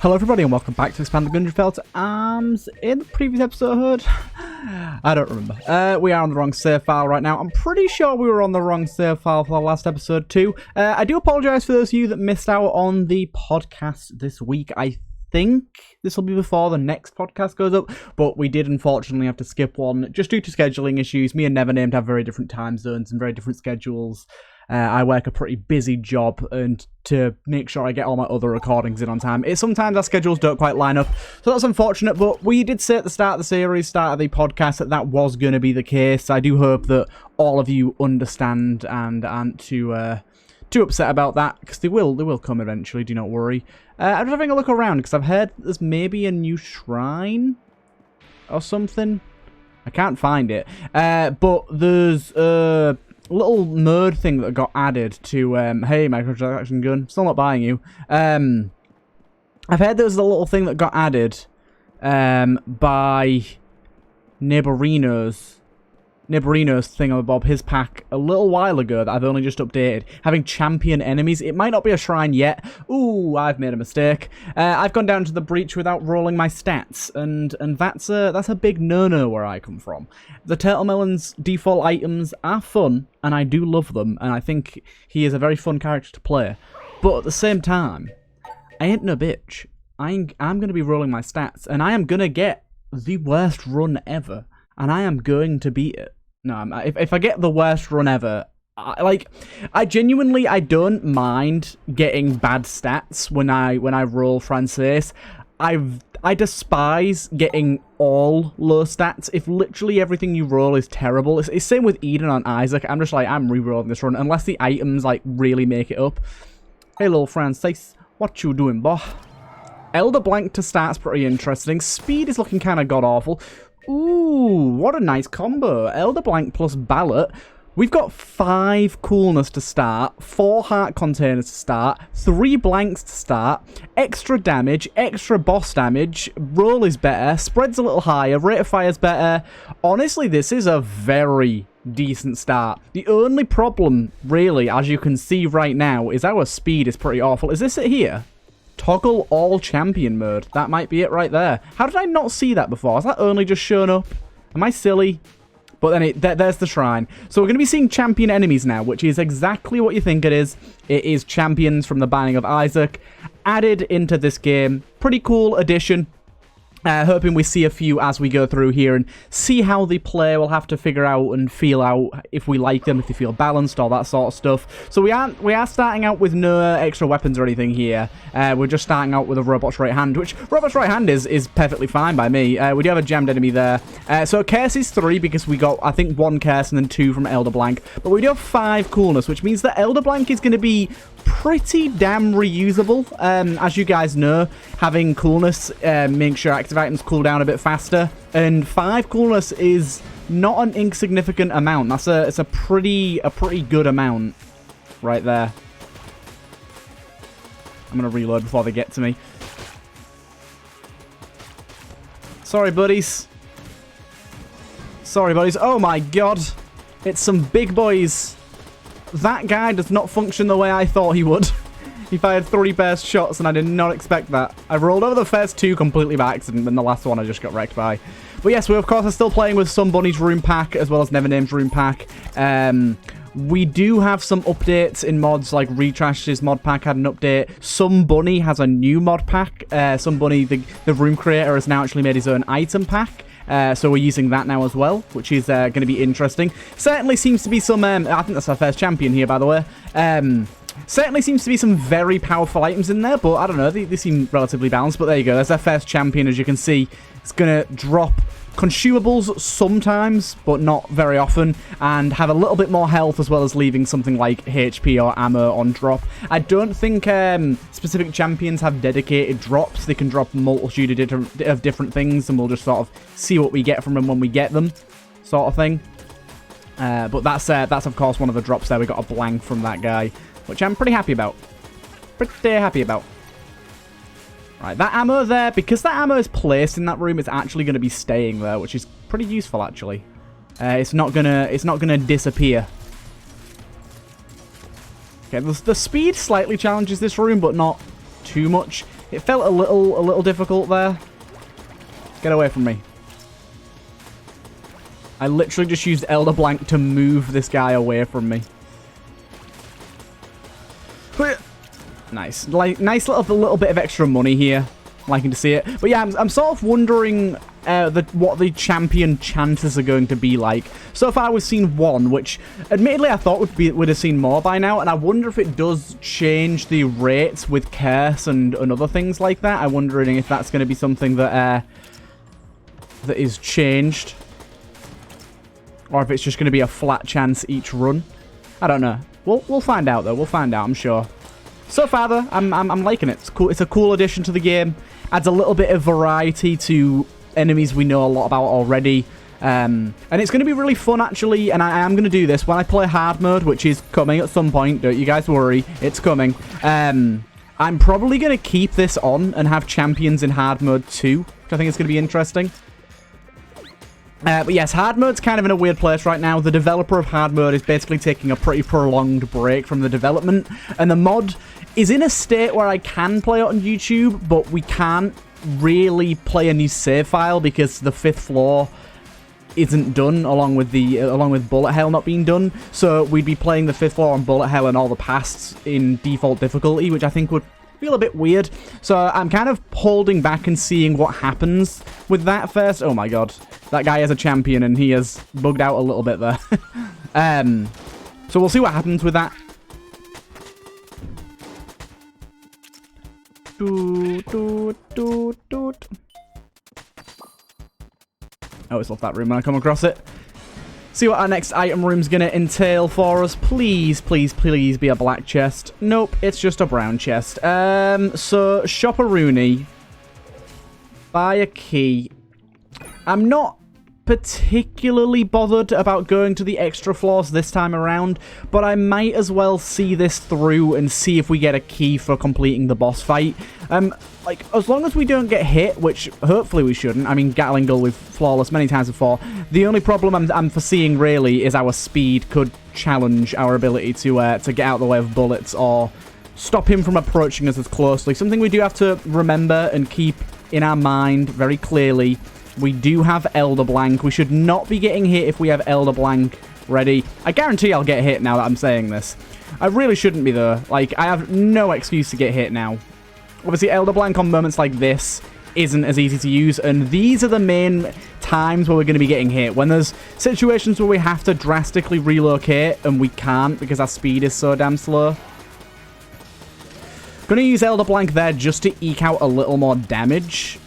Hello everybody and welcome back to Expand the Gungeon Felt. In the previous episode, I don't remember. We are on the wrong save file right now. I'm pretty sure we were on the wrong save file for the last episode too. I do apologise for those of you that missed out on the podcast this week. I think this will be before the next podcast goes up, but we did unfortunately have to skip one just due to scheduling issues. Me and Nevernamed have very different time zones and very different schedules. I work a pretty busy job, and to make sure I get all my other recordings in on time, sometimes our schedules don't quite line up, so that's unfortunate. But we did say at the start of the series, start of the podcast, that was going to be the case. I do hope that all of you understand and aren't too upset about that, because they will come eventually, do not worry. I'm just having a look around, because I've heard there's maybe a new shrine or something. I can't find it, but there's little mode thing that got added to hey, microtransaction gun, still not buying you. I've heard there was a little thing that got added by Neighborino's thingamabob, his pack, a little while ago that I've only just updated, having champion enemies. It might not be a shrine yet. Ooh, I've made a mistake. I've gone down to the breach without rolling my stats, and that's a big no-no where I come from. The TheTurtleMelon's default items are fun, and I do love them, and I think he is a very fun character to play. But at the same time, I ain't no bitch. I'm going to be rolling my stats, and I am going to get the worst run ever. And I am going to beat it. No, if I get the worst run ever, I genuinely don't mind getting bad stats when I roll Francis. I despise getting all low stats. If literally everything you roll is terrible, it's same with Eden on Isaac. I'm just like, I'm re-rolling this run unless the items like really make it up. Hey, little Francis, what you doing, boy? Elder Blank to start's pretty interesting. Speed is looking kind of god awful. Ooh, what a nice combo. Elder Blank plus Ballot. We've got 5 coolness to start, 4 heart containers to start, 3 blanks to start, extra damage, extra boss damage, roll is better, spread's a little higher, rate of fire's better. Honestly, this is a very decent start. The only problem, really, as you can see right now, is our speed is pretty awful. Is this it here? Toggle all champion mode. That might be it right there. How did I not see that before? Has that only just shown up? Am I silly? But then there's the shrine. So we're going to be seeing champion enemies now, which is exactly what you think it is. It is champions from the Binding of Isaac added into this game. Pretty cool addition. Hoping we see a few as we go through here and see how they play. We'll have to figure out and feel out if we like them, if they feel balanced, all that sort of stuff. So we are starting out with no extra weapons or anything here. We're just starting out with a robot's right hand, which robot's right hand is perfectly fine by me. We do have a jammed enemy there. So curse is 3 because we got, I think, 1 curse and then 2 from Elder Blank. But we do have 5 coolness, which means that Elder Blank is going to be pretty damn reusable. As you guys know, having coolness makes sure active items cool down a bit faster, and 5 coolness is not an insignificant amount. It's a pretty good amount right there. I'm gonna reload before they get to me. Sorry, buddies. Sorry, buddies. Oh my god, it's some big boys. That guy does not function the way I thought he would. He fired 3 burst shots, and I did not expect that. I rolled over the first 2 completely by accident, and the last one I just got wrecked by. But yes, we of course are still playing with Some Bunny's room pack, as well as Nevernamed's room pack. We do have some updates in mods, like Retrash's mod pack had an update. Some Bunny has a new mod pack. Some Bunny, the room creator, has now actually made his own item pack. So we're using that now as well, which is going to be interesting. Certainly seems to be some, I think that's our first champion here, by the way. Certainly seems to be some very powerful items in there, but I don't know, they seem relatively balanced. But there you go, there's our first champion. As you can see, it's going to drop consumables sometimes, but not very often, and have a little bit more health, as well as leaving something like HP or ammo on drop. I don't think specific champions have dedicated drops. They can drop a multitude of different things, and we'll just sort of see what we get from them when we get them, sort of thing. But that's of course one of the drops there. We got a blank from that guy, which I'm pretty happy about. Right, that ammo there, because that ammo is placed in that room, it's actually going to be staying there, which is pretty useful, actually. It's not gonna disappear. Okay, the speed slightly challenges this room, but not too much. It felt a little difficult there. Get away from me. I literally just used Elder Blank to move this guy away from me. Nice. Like, nice little bit of extra money here. Liking to see it. But yeah, I'm sort of wondering what the champion chances are going to be like. So far we've seen 1, which admittedly I thought would have seen more by now. And I wonder if it does change the rates with curse and other things like that. I'm wondering if that's going to be something that that is changed. Or if it's just going to be a flat chance each run. I don't know. We'll find out though. We'll find out, I'm sure. So far though, I'm liking it. It's cool. It's a cool addition to the game. Adds a little bit of variety to enemies we know a lot about already. And it's going to be really fun actually. And I am going to do this when I play hard mode, which is coming at some point. Don't you guys worry. It's coming. I'm probably going to keep this on and have champions in hard mode too, which I think is going to be interesting. But yes, hard mode's kind of in a weird place right now. The developer of hard mode is basically taking a pretty prolonged break from the development. And the mod is in a state where I can play it on YouTube, but we can't really play a new save file because the 5th floor isn't done along with bullet hell not being done. So we'd be playing the 5th floor on bullet hell and all the pasts in default difficulty, which I think would feel a bit weird. So I'm kind of holding back and seeing what happens with that first. Oh my god. That guy is a champion and he has bugged out a little bit there. So we'll see what happens with that. I always love that room when I come across it. See what our next item room's going to entail for us. Please, please, please be a black chest. Nope, it's just a brown chest. So, Shop-a-Rooney. Buy a key. I'm not particularly bothered about going to the extra floors this time around, but I might as well see this through and see if we get a key for completing the boss fight. Like, as long as we don't get hit, which hopefully we shouldn't. I mean, Gatling Gun we've flawless many times before. The only problem I'm foreseeing really is our speed could challenge our ability to get out of the way of bullets or stop him from approaching us as closely. Something we do have to remember and keep in our mind very clearly. We do have Elder Blank. We should not be getting hit if we have Elder Blank ready. I guarantee I'll get hit now that I'm saying this. I really shouldn't be though. Like, I have no excuse to get hit now. Obviously, Elder Blank on moments like this isn't as easy to use, and these are the main times where we're going to be getting hit. When there's situations where we have to drastically relocate, and we can't because our speed is so damn slow. Going to use Elder Blank there just to eke out a little more damage.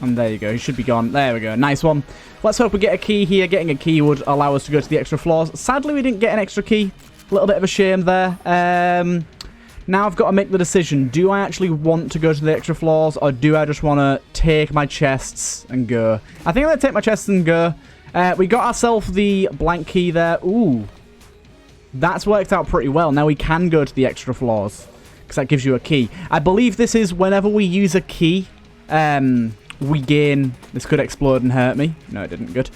And there you go, he should be gone. There we go, nice one. Let's hope we get a key here. Getting a key would allow us to go to the extra floors. Sadly, we didn't get an extra key. A little bit of a shame there. Now I've got to make the decision. Do I actually want to go to the extra floors, or do I just want to take my chests and go? I think I'm going to take my chests and go. We got ourselves the blank key there. Ooh. That's worked out pretty well. Now we can go to the extra floors, because that gives you a key. I believe this is whenever we use a key, we gain... This could explode and hurt me. No, it didn't. Good.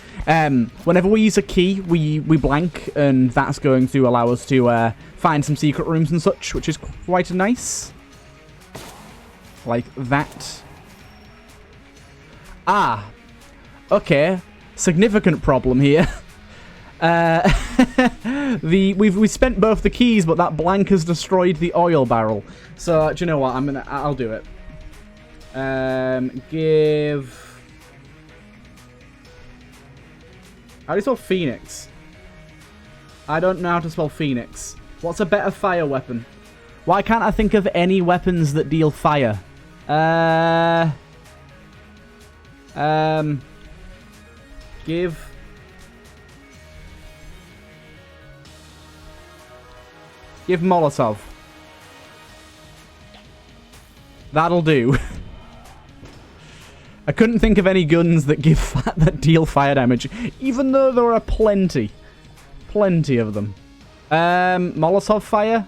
Whenever we use a key, we blank, and that's going to allow us to find some secret rooms and such, which is quite nice. Like that. Ah. Okay. Significant problem here. We spent both the keys, but that blank has destroyed the oil barrel. So, do you know what? I'll do it. Give... How do you spell Phoenix? I don't know how to spell Phoenix. What's a better fire weapon? Why can't I think of any weapons that deal fire? Give Molotov. That'll do. I couldn't think of any guns that deal fire damage, even though there are plenty of them. Molotov fire.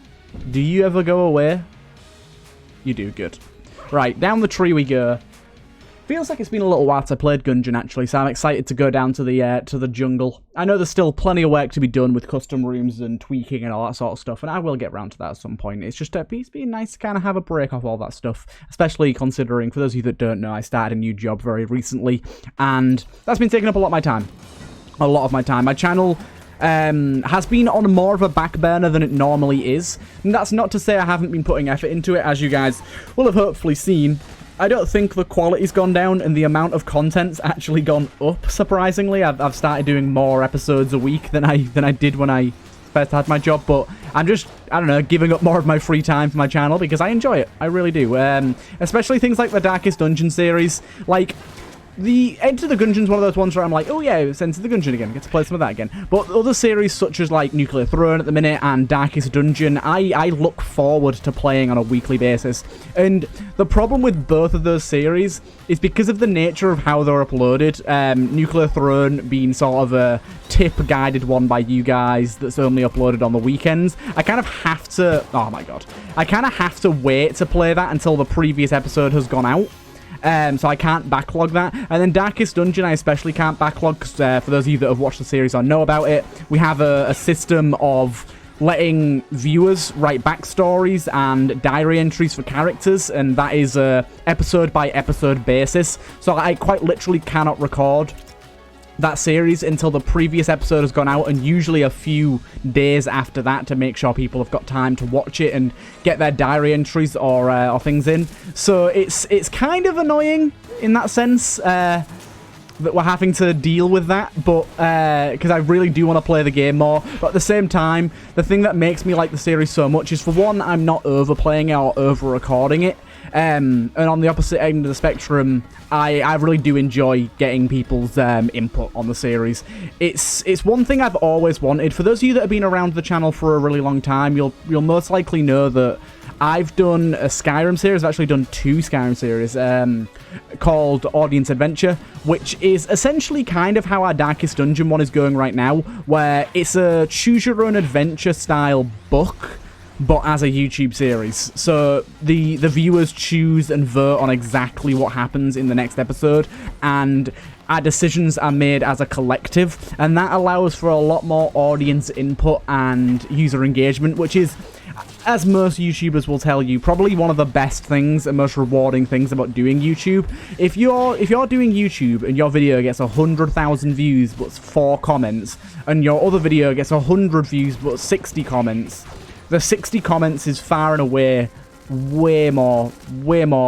Do you ever go away? You do, good. Right, down the tree we go. Feels like it's been a little while since I played Gungeon, actually, so I'm excited to go down to the jungle. I know there's still plenty of work to be done with custom rooms and tweaking and all that sort of stuff, and I will get around to that at some point. It's just it's been nice to kind of have a break off all that stuff, especially considering, for those of you that don't know, I started a new job very recently, and that's been taking up a lot of my time. A lot of my time. My channel has been on more of a back burner than it normally is, and that's not to say I haven't been putting effort into it, as you guys will have hopefully seen. I don't think the quality's gone down and the amount of content's actually gone up, surprisingly. I've started doing more episodes a week than I did when I first had my job, but I'm just, I don't know, giving up more of my free time for my channel because I enjoy it. I really do. Especially things like the Darkest Dungeon series. Like, the Enter the Gungeon's one of those ones where I'm like, oh yeah, it's Enter the Gungeon again, get to play some of that again. But other series such as like Nuclear Throne at the minute and Darkest Dungeon, I look forward to playing on a weekly basis. And the problem with both of those series is because of the nature of how they're uploaded, Nuclear Throne being sort of a tip-guided one by you guys that's only uploaded on the weekends, I kind of have to, oh my god, I kind of have to wait to play that until the previous episode has gone out. So I can't backlog that. And then Darkest Dungeon I especially can't backlog because for those of you that have watched the series or know about it, we have a system of letting viewers write backstories and diary entries for characters, and that is a episode by episode basis. So I quite literally cannot record that series until the previous episode has gone out, and usually a few days after that to make sure people have got time to watch it and get their diary entries or things in. So it's kind of annoying in that sense that we're having to deal with that, but because I really do want to play the game more. But at the same time, the thing that makes me like the series so much is, for one, I'm not overplaying it or over-recording it. And on the opposite end of the spectrum, I really do enjoy getting people's input on the series. It's one thing I've always wanted. For those of you that have been around the channel for a really long time, you'll most likely know that I've done a Skyrim series. I've actually done 2 Skyrim series called Audience Adventure, which is essentially kind of how our Darkest Dungeon one is going right now, where it's a choose-your-own-adventure style book, but as a YouTube series. So the viewers choose and vote on exactly what happens in the next episode, and our decisions are made as a collective, and that allows for a lot more audience input and user engagement, which is, as most YouTubers will tell you, probably one of the best things and most rewarding things about doing YouTube. If you're doing YouTube and your video gets 100,000 views but 4 comments, and your other video gets 100 views but 60 comments, the 60 comments is far and away way more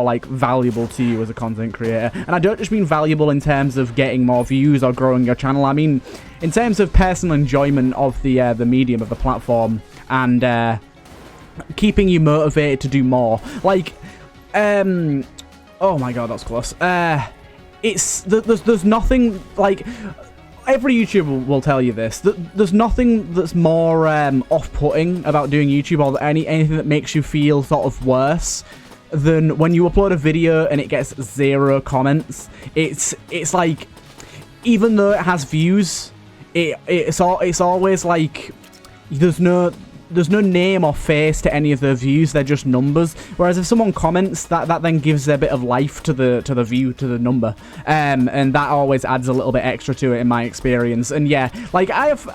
like valuable to you as a content creator. And I don't just mean valuable in terms of getting more views or growing your channel. I mean in terms of personal enjoyment of the medium, of the platform, and keeping you motivated to do more. Like, oh my god, that's close. There's nothing like. Every YouTuber will tell you this. There's nothing that's more off-putting about doing YouTube, or anything that makes you feel sort of worse than when you upload a video and it gets 0 comments. It's like, even though it has views, it's always like there's no name or face to any of the views. They're just numbers. Whereas if someone comments, that then gives a bit of life to the view, to the number, and that always adds a little bit extra to it in my experience. And yeah, like as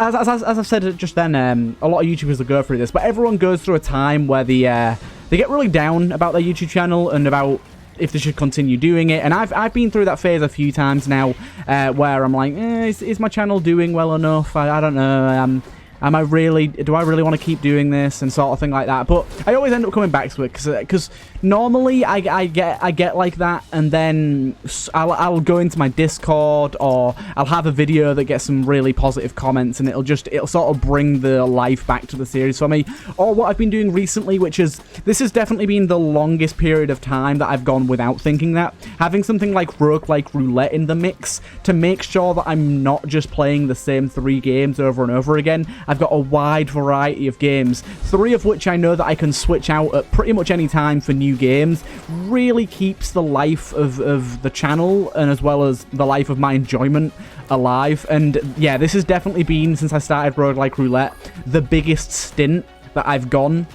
I've said just then, a lot of YouTubers will go through this, but everyone goes through a time where they get really down about their YouTube channel and about if they should continue doing it. And I've been through that phase a few times now, where I'm like, is my channel doing well enough? I don't know. do I really want to keep doing this, and sort of thing like that. But I always end up coming back to it because normally I get like that, and then I'll go into my Discord, or I'll have a video that gets some really positive comments, and it'll sort of bring the life back to the series for me. Or what I've been doing recently, which is, this has definitely been the longest period of time that I've gone without thinking that, having something like roguelike roulette in the mix to make sure that I'm not just playing the same 3 games over and over again. I've got a wide variety of games, 3 of which I know that I can switch out at pretty much any time for new games. Really keeps the life of the channel, and as well as the life of my enjoyment, alive. And yeah, this has definitely been, since I started roguelike roulette, the biggest stint that I've gone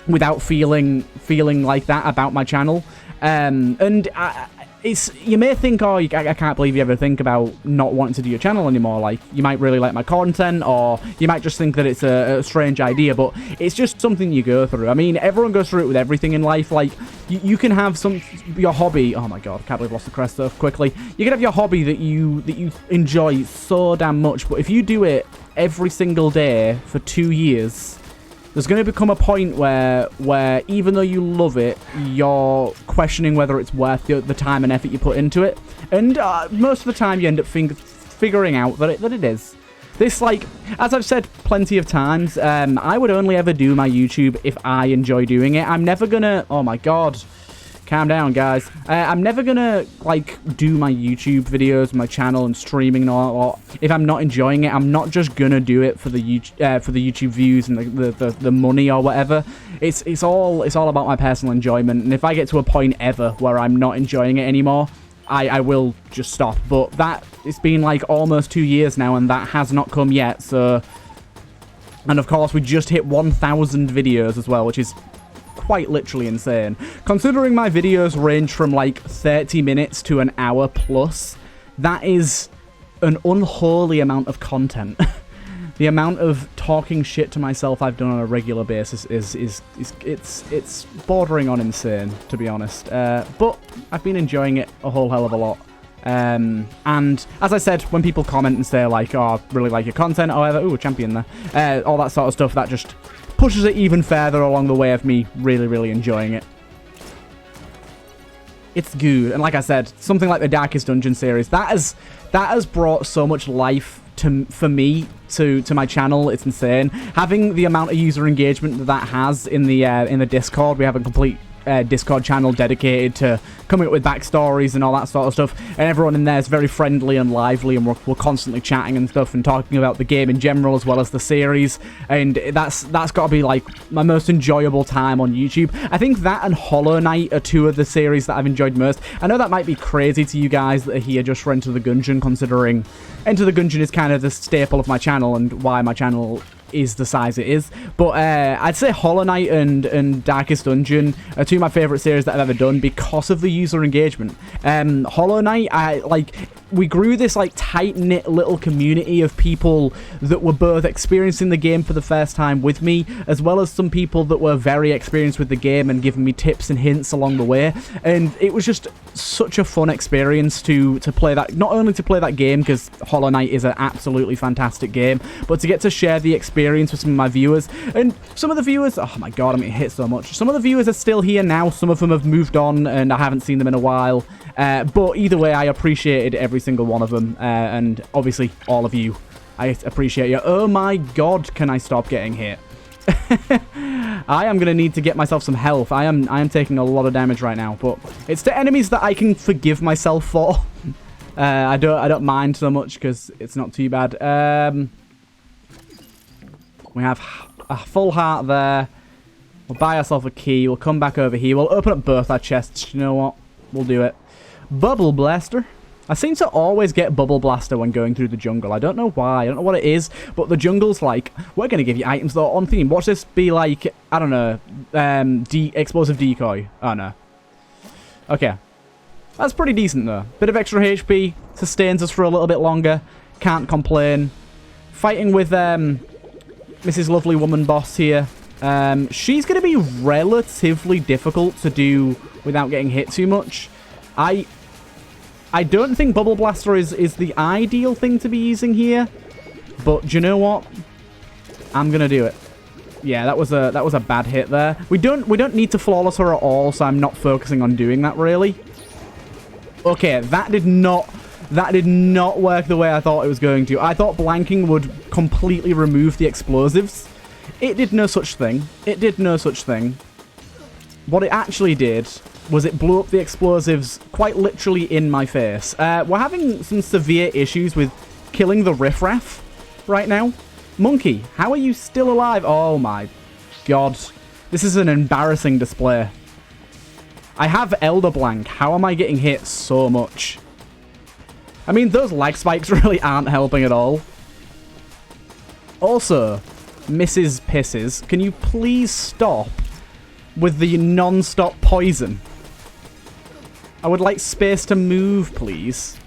without feeling like that about my channel. You may think, oh, I can't believe you ever think about not wanting to do your channel anymore. Like, you might really like my content, or you might just think that it's a strange idea, but it's just something you go through. I mean, everyone goes through it with everything in life. Like, you can have your hobby. Oh my god, I can't believe I lost the crest so quickly. You can have your hobby that you enjoy so damn much, but if you do it every single day for 2 years, there's going to become a point where even though you love it, you're questioning whether it's worth the time and effort you put into it. And most of the time, you end up figuring out that it is. This, like, as I've said plenty of times, I would only ever do my YouTube if I enjoy doing it. I'm never going to... Oh, my God. Calm down, guys. I'm never gonna, like, do my YouTube videos, my channel, and streaming and all. If I'm not enjoying it, I'm not just gonna do it for the YouTube views and the money or whatever. It's all about my personal enjoyment. And if I get to a point ever where I'm not enjoying it anymore, I will just stop. But it's been like almost 2 years now, and that has not come yet. So, and of course, we just hit 1,000 videos as well, which is quite literally insane. Considering my videos range from like 30 minutes to an hour plus, that is an unholy amount of content. The amount of talking shit to myself I've done on a regular basis it's bordering on insane, to be honest. But I've been enjoying it a whole hell of a lot. And as I said, when people comment and say like, oh, I really like your content, or whatever, ooh, champion there, all that sort of stuff, that just pushes it even further along the way of me really, really enjoying it. It's good. And like I said, something like the Darkest Dungeon series, that has brought so much life for me to my channel. It's insane. Having the amount of user engagement that has in the Discord. We have a complete Discord channel dedicated to coming up with backstories and all that sort of stuff, and everyone in there is very friendly and lively, and we're constantly chatting and stuff and talking about the game in general as well as the series, and that's got to be like my most enjoyable time on YouTube. I think that and Hollow Knight are two of the series that I've enjoyed most. I know that might be crazy to you guys that are here just for Enter the Gungeon, considering Enter the Gungeon is kind of the staple of my channel and why my channel is the size it is, but I'd say Hollow Knight and Darkest Dungeon are two of my favourite series that I've ever done because of the user engagement. Hollow Knight, we grew this like tight-knit little community of people that were both experiencing the game for the first time with me, as well as some people that were very experienced with the game and giving me tips and hints along the way, and it was just such a fun experience to play that, not only to play that game, because Hollow Knight is an absolutely fantastic game, but to get to share the experience with some of my viewers. And some of the viewers, oh my god, I'm getting hit so much. Some of the viewers are still here now, some of them have moved on and I haven't seen them in a while, but either way, I appreciated every single one of them, and obviously all of you, I appreciate you. Oh my god, can I stop getting hit? I am gonna need to get myself some health. I am taking a lot of damage right now, but it's the enemies that I can forgive myself for. I don't mind so much because it's not too bad. We have a full heart there. We'll buy ourselves a key. We'll come back over here. We'll open up both our chests. You know what? We'll do it. Bubble Blaster. I seem to always get Bubble Blaster when going through the jungle. I don't know why. I don't know what it is. But the jungle's like, we're going to give you items that are on theme. Watch this be like, I don't know, explosive decoy. Oh, no. Okay. That's pretty decent, though. Bit of extra HP. Sustains us for a little bit longer. Can't complain. Fighting with Mrs. Lovely Woman Boss here. She's going to be relatively difficult to do without getting hit too much. I don't think Bubble Blaster is the ideal thing to be using here, but do you know what? I'm going to do it. Yeah, that was a bad hit there. We don't need to flawless her at all, so I'm not focusing on doing that really. Okay, that did not work the way I thought it was going to. I thought blanking would completely remove the explosives. It did no such thing. It did no such thing. What it actually did was it blew up the explosives quite literally in my face. We're having some severe issues with killing the riffraff right now. Monkey, how are you still alive? Oh my god. This is an embarrassing display. I have Elder Blank. How am I getting hit so much? I mean, those lag spikes really aren't helping at all. Also, Mrs. Pisses, can you please stop with the non-stop poison. I would like space to move, please.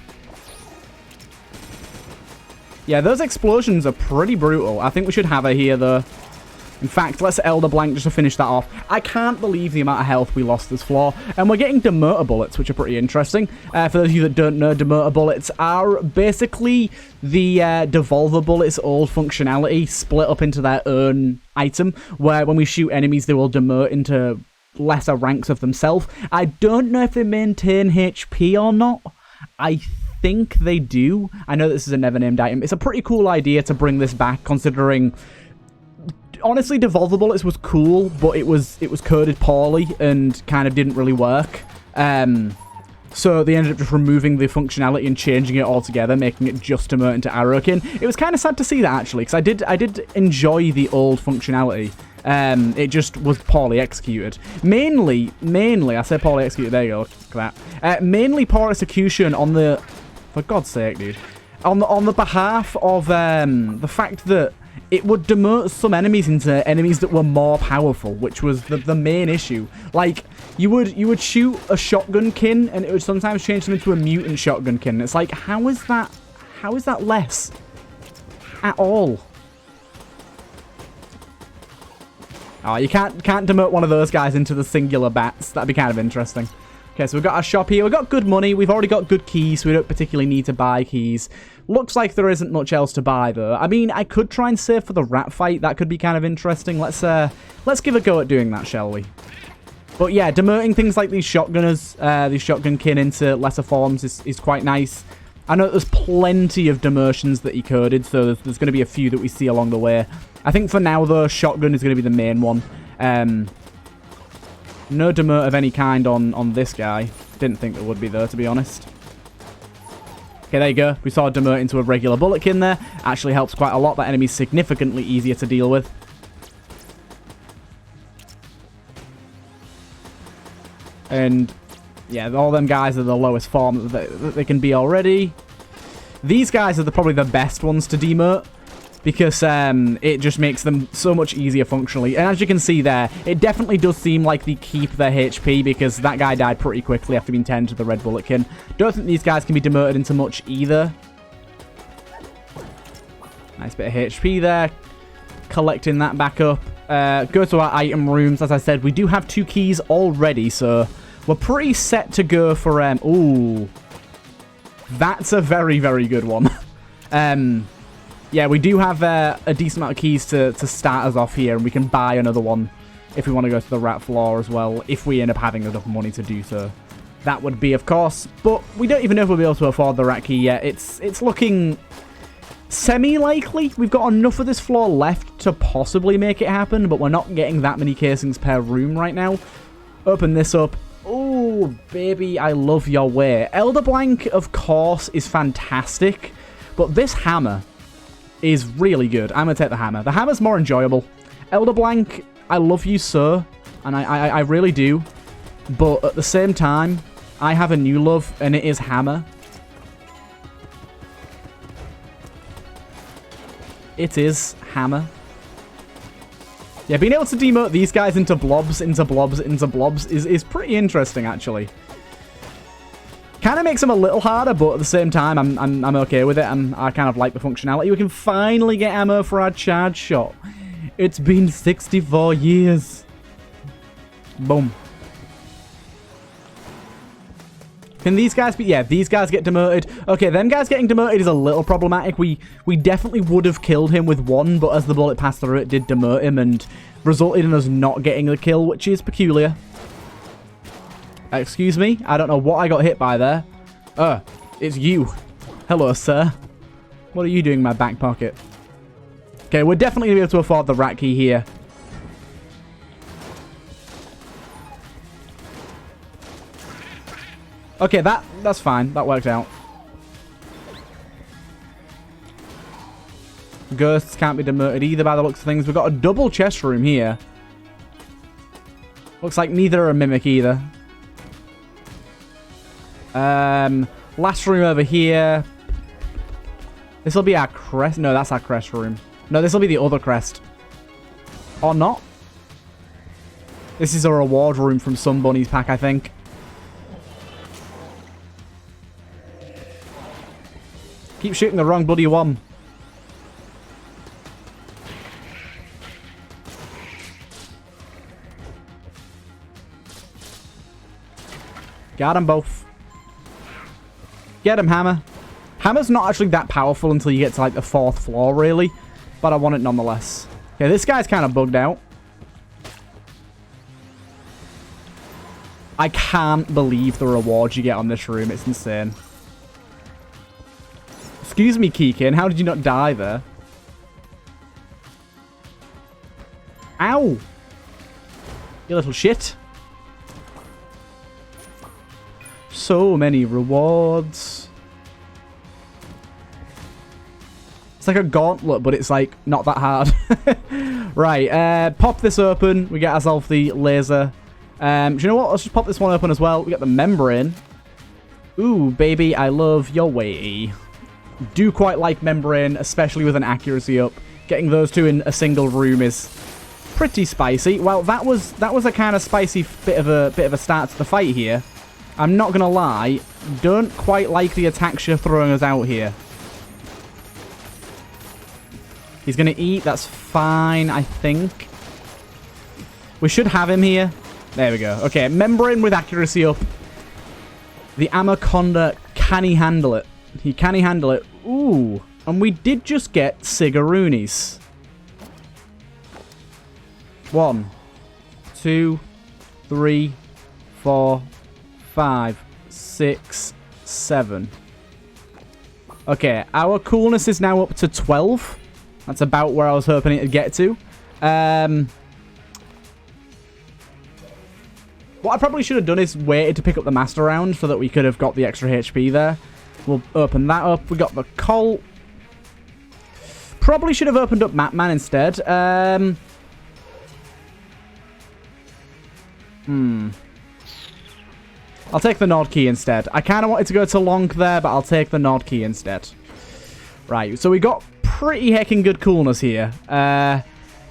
Yeah, those explosions are pretty brutal. I think we should have her here, though. In fact, let's Elder Blank just to finish that off. I can't believe the amount of health we lost this floor. And we're getting demerter bullets, which are pretty interesting. For those of you that don't know, demerter bullets are basically the devolver bullets' old functionality split up into their own item, where when we shoot enemies, they will demert into lesser ranks of themselves. I don't know if they maintain HP or not. I think they do. I know this is a never named item. It's a pretty cool idea to bring this back, considering... Honestly, devolver bullets was cool, but it was coded poorly and kind of didn't really work. So they ended up just removing the functionality and changing it altogether, making it just demert into Arrowkin. It was kind of sad to see that, actually, because I did enjoy the old functionality. It just was poorly executed. Mainly, I said poorly executed, there you go, look at that. Mainly poor execution on the... For God's sake, dude. On the behalf of the fact that it would demert some enemies into enemies that were more powerful, which was the main issue. Like, you would shoot a shotgun kin, and it would sometimes change them into a mutant shotgun kin. It's like, how is that less? At all. Oh, you can't demert one of those guys into the singular bats. That'd be kind of interesting. Okay, so we've got our shop here. We've got good money. We've already got good keys, so we don't particularly need to buy keys. Looks like there isn't much else to buy, though. I mean, I could try and save for the rat fight. That could be kind of interesting. Let's give a go at doing that, shall we? But yeah, demerting things like these shotgunners, these shotgun kin into lesser forms is quite nice. I know there's plenty of demersions that he coded, so there's going to be a few that we see along the way. I think for now, though, shotgun is going to be the main one. No demert of any kind on this guy. Didn't think there would be, though, to be honest. Okay, there you go. We saw a demert into a regular bulletkin there. Actually helps quite a lot. That enemy's significantly easier to deal with. And, yeah, all them guys are the lowest form that they can be already. These guys are probably the best ones to demert, because it just makes them so much easier functionally. And as you can see there, it definitely does seem like they keep their HP, because that guy died pretty quickly after being turned to the red bulletkin. Don't think these guys can be demerted into much either. Nice bit of HP there. Collecting that back up. Go to our item rooms. As I said, we do have 2 keys already, so we're pretty set to go for... Ooh. That's a very, very good one. Yeah, we do have a decent amount of keys to start us off here, and we can buy another one if we want to go to the rat floor as well, if we end up having enough money to do so. That would be, of course, but we don't even know if we'll be able to afford the rat key yet. It's looking semi-likely. We've got enough of this floor left to possibly make it happen, but we're not getting that many casings per room right now. Open this up. Oh, baby, I love your way. Elder Blank, of course, is fantastic, but this hammer is really good. I'm going to take the hammer. The hammer's more enjoyable. Elder Blank, I love you, sir, and I really do, but at the same time, I have a new love, and it is hammer. It is hammer. Yeah, being able to demote these guys into blobs, is pretty interesting, actually. Kind of makes them a little harder, but at the same time, I'm okay with it. I kind of like the functionality. We can finally get ammo for our charge shot. It's been 64 years. Boom. Can these guys be... Yeah, these guys get demoted. Okay, them guys getting demoted is a little problematic. We definitely would have killed him with one, but as the bullet passed through, it did demote him and resulted in us not getting the kill, which is peculiar. Excuse me? I don't know what I got hit by there. It's you. Hello, sir. What are you doing in my back pocket? Okay, we're definitely going to be able to afford the rat key here. Okay, that's fine. That worked out. Ghosts can't be demoted either by the looks of things. We've got a double chest room here. Looks like neither are a mimic either. Last room over here. This will be our crest. No, that's our crest room. No, this will be the other crest. Or not. This is a reward room from some bunny's pack, I think. Keep shooting the wrong bloody one. Got them both. Get him, Hammer. Hammer's not actually that powerful until you get to, like, the 4th floor, really. But I want it nonetheless. Okay, this guy's kind of bugged out. I can't believe the rewards you get on this room. It's insane. Excuse me, Keekin. How did you not die there? Ow! You little shit. So many rewards. It's like a gauntlet, but it's like not that hard. Right, pop this open. We get ourselves the laser. Do you know what? Let's just pop this one open as well. We got the membrane. Ooh, baby, I love your way. Do quite like membrane, especially with an accuracy up. Getting those two in a single room is pretty spicy. Well, that was a kind of spicy bit of a start to the fight here. I'm not gonna lie, don't quite like the attacks you're throwing us out here. He's gonna eat, that's fine, I think. We should have him here. There we go. Okay, membrane with accuracy up. The Anaconda, can he handle it? Can he handle it? Ooh, and we did just get Sigaroonies. 1, 2, 3, 4, 5, 6, 7. Okay, our coolness is now up to 12. That's about where I was hoping it would get to. What I probably should have done is waited to pick up the master round so that we could have got the extra HP there. We'll open that up. We got the Colt. Probably should have opened up Mapman instead. I'll take the Nord key instead. I kind of wanted to go to Lonk there, but I'll take the Nord key instead. Right, so we got pretty heckin' good coolness here.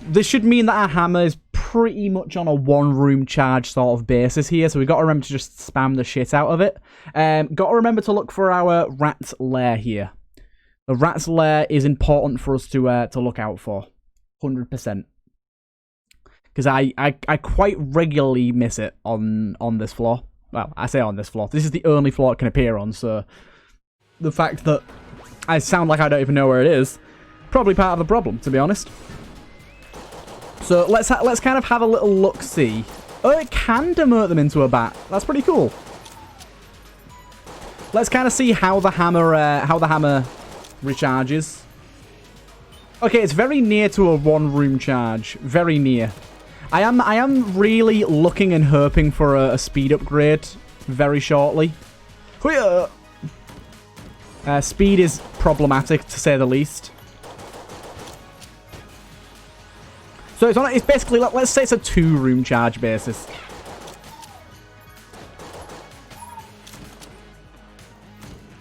This should mean that our hammer is pretty much on a one-room charge sort of basis here, so we've got to remember to just spam the shit out of it. Got to remember to look for our rat's lair here. The rat's lair is important for us to look out for. 100%. Because I quite regularly miss it on this floor. Well, I say on this floor. This is the only floor it can appear on, so the fact that I sound like I don't even know where it is, probably part of the problem, to be honest. So let's kind of have a little look-see. Oh, it can demote them into a bat. That's pretty cool. Let's kind of see how the hammer recharges. Okay, it's very near to a one-room charge. Very near. I am really looking and hoping for a speed upgrade very shortly. Speed is problematic, to say the least. So it's basically, let's say it's a 2-room charge basis.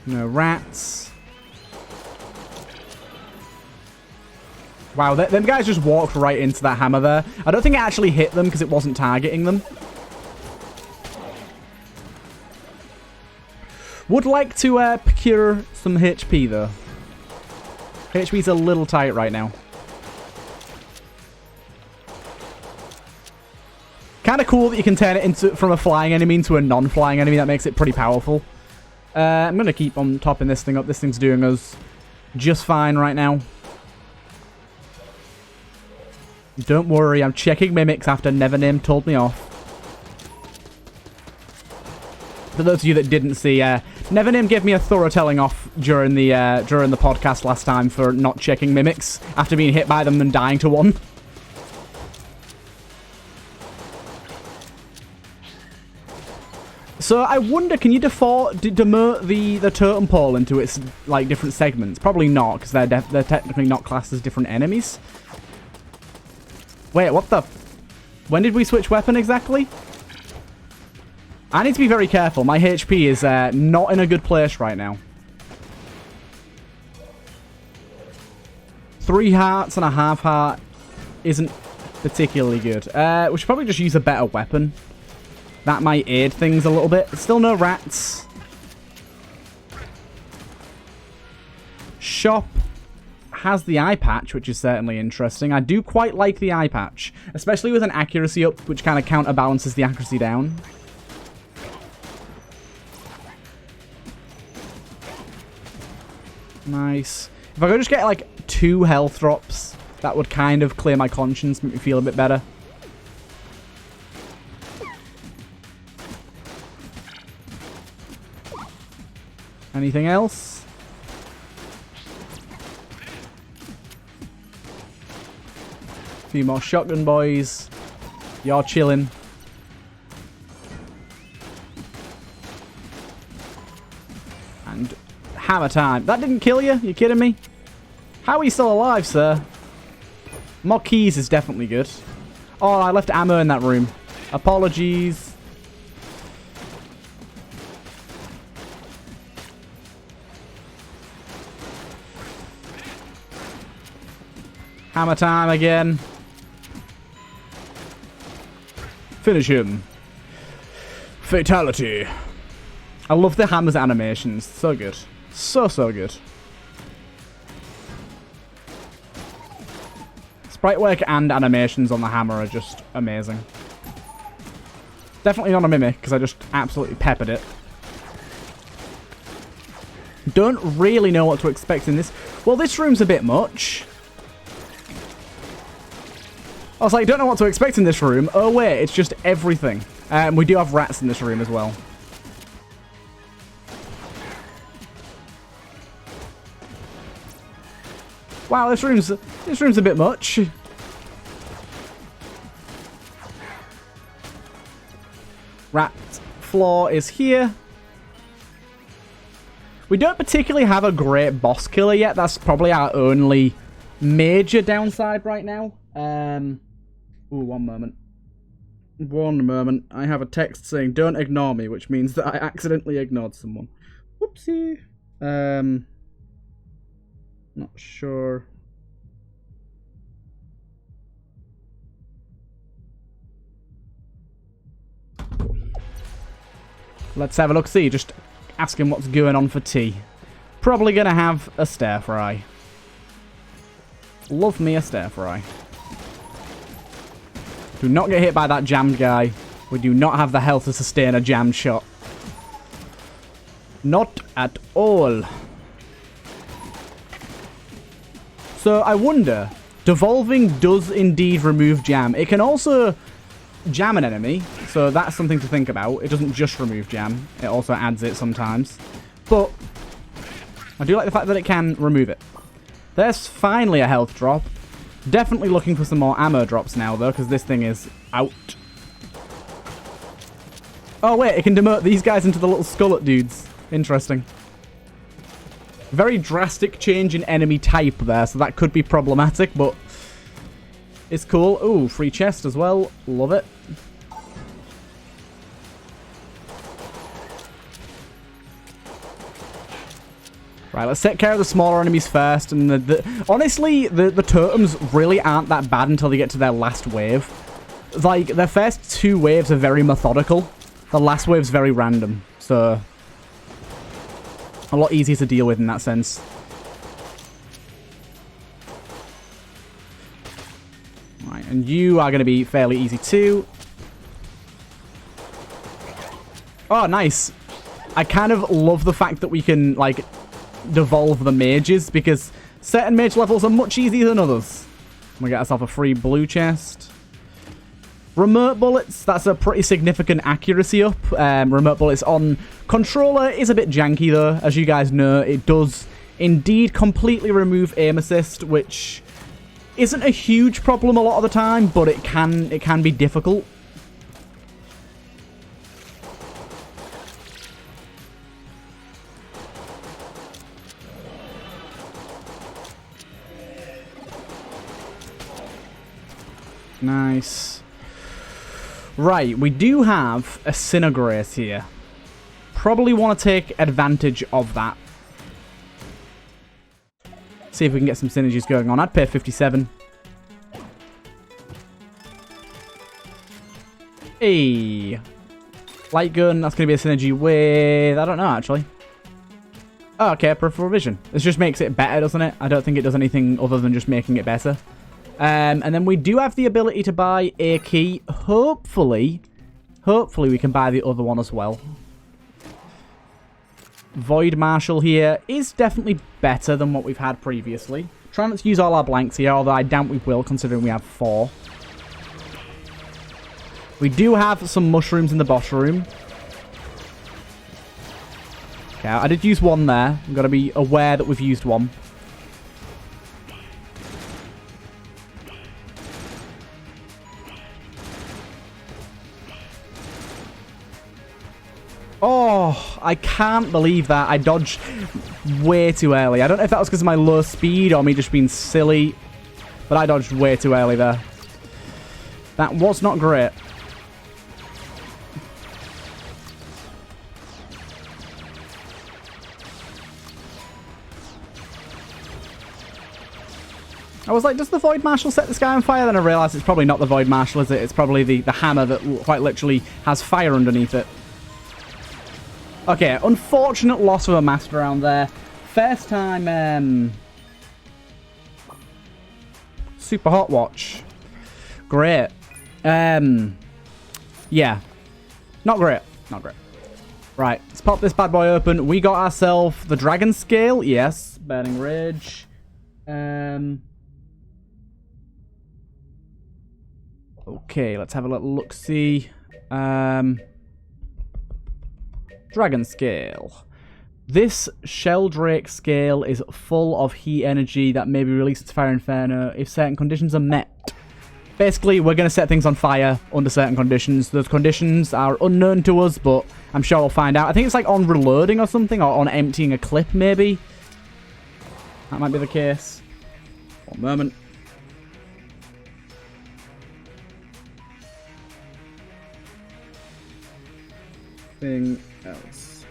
No rats. Wow, them guys just walked right into that hammer there. I don't think it actually hit them because it wasn't targeting them. Would like to procure some HP, though. HP's a little tight right now. Kind of cool that you can turn it from a flying enemy into a non-flying enemy. That makes it pretty powerful. I'm going to keep on topping this thing up. This thing's doing us just fine right now. Don't worry, I'm checking mimics after Nevername told me off. For those of you that didn't see, Nevername gave me a thorough telling off during the podcast last time for not checking mimics after being hit by them and dying to one. So I wonder, can you demote the totem pole into its like different segments? Probably not, because they're technically not classed as different enemies. Wait, what the? When did we switch weapon exactly? I need to be very careful. My HP is not in a good place right now. 3 hearts and a half heart isn't particularly good. We should probably just use a better weapon. That might aid things a little bit. Still no rats. Shop has the eye patch, which is certainly interesting. I do quite like the eye patch, especially with an accuracy up, which kind of counterbalances the accuracy down. Nice. If I could just get like 2 health drops, that would kind of clear my conscience, make me feel a bit better. Anything else? A few more shotgun boys. You're chilling. And hammer time. That didn't kill you? You kidding me? How are you still alive, sir? More keys is definitely good. Oh, I left ammo in that room. Apologies. Hammer time again. Finish him. Fatality. I love the hammer's animations. So good. So good. Sprite work and animations on the hammer are just amazing. Definitely not a mimic, because I just absolutely peppered it. Don't really know what to expect in this. Well, this room's a bit much. I was like, don't know what to expect in this room. Oh, wait, it's just everything. We do have rats in this room as well. Wow, this room's a bit much. Rat floor is here. We don't particularly have a great boss killer yet. That's probably our only major downside right now. Ooh, one moment. One moment. I have a text saying, don't ignore me, which means that I accidentally ignored someone. Whoopsie. Not sure. Cool. Let's have a look. See, just ask him what's going on for tea. Probably going to have a stir fry. Love me a stir fry. Do not get hit by that jammed guy. We do not have the health to sustain a jammed shot. Not at all. So I wonder, devolving does indeed remove jam. It can also jam an enemy, so that's something to think about. It doesn't just remove jam. It also adds it sometimes. But I do like the fact that it can remove it. There's finally a health drop. Definitely looking for some more ammo drops now, though, because this thing is out. Oh, wait, it can demote these guys into the little skullet dudes. Interesting. Very drastic change in enemy type there, so that could be problematic, but it's cool. Ooh, free chest as well. Love it. Right, let's take care of the smaller enemies first. And honestly, the totems really aren't that bad until they get to their last wave. Like, their first 2 waves are very methodical. The last wave's very random. So, a lot easier to deal with in that sense. Right, and you are going to be fairly easy too. Oh, nice. I kind of love the fact that we can, like, devolve the mages, because certain mage levels are much easier than others. We get ourselves a free blue chest. Remote bullets, that's a pretty significant accuracy up. Remote bullets on controller is a bit janky though. As you guys know, it does indeed completely remove aim assist, which isn't a huge problem a lot of the time, but it can be difficult. Nice. Right, we do have a Cinegrace here. Probably want to take advantage of that. See if we can get some synergies going on. I'd pay 57. Hey. Light gun, that's going to be a synergy with... I don't know, actually. Oh, okay, peripheral vision. This just makes it better, doesn't it? I don't think it does anything other than just making it better. And then we do have the ability to buy a key. Hopefully we can buy the other one as well. Void Marshal here is definitely better than what we've had previously. Try not to use all our blanks here, although I doubt we will, considering we have 4. We do have some mushrooms in the boss room. Okay, I did use one there. We've got to be aware that we've used one. Oh, I can't believe that. I dodged way too early. I don't know if that was because of my low speed or me just being silly, but I dodged way too early there. That was not great. I was like, does the Void Marshal set this guy on fire? Then I realised it's probably not the Void Marshal, is it? It's probably the hammer that quite literally has fire underneath it. Okay, unfortunate loss of a master round there. First time, Super Hot Watch. Great. Yeah. Not great. Not great. Right, let's pop this bad boy open. We got ourselves the Dragon Scale. Yes. Burning Rage. Okay, let's have a little look-see. Dragon Scale. This Sheldrake Scale is full of heat energy that may be released into Fire Inferno if certain conditions are met. Basically, we're going to set things on fire under certain conditions. Those conditions are unknown to us, but I'm sure we'll find out. I think it's like on reloading or something, or on emptying a clip, maybe. That might be the case. One moment. Thing else.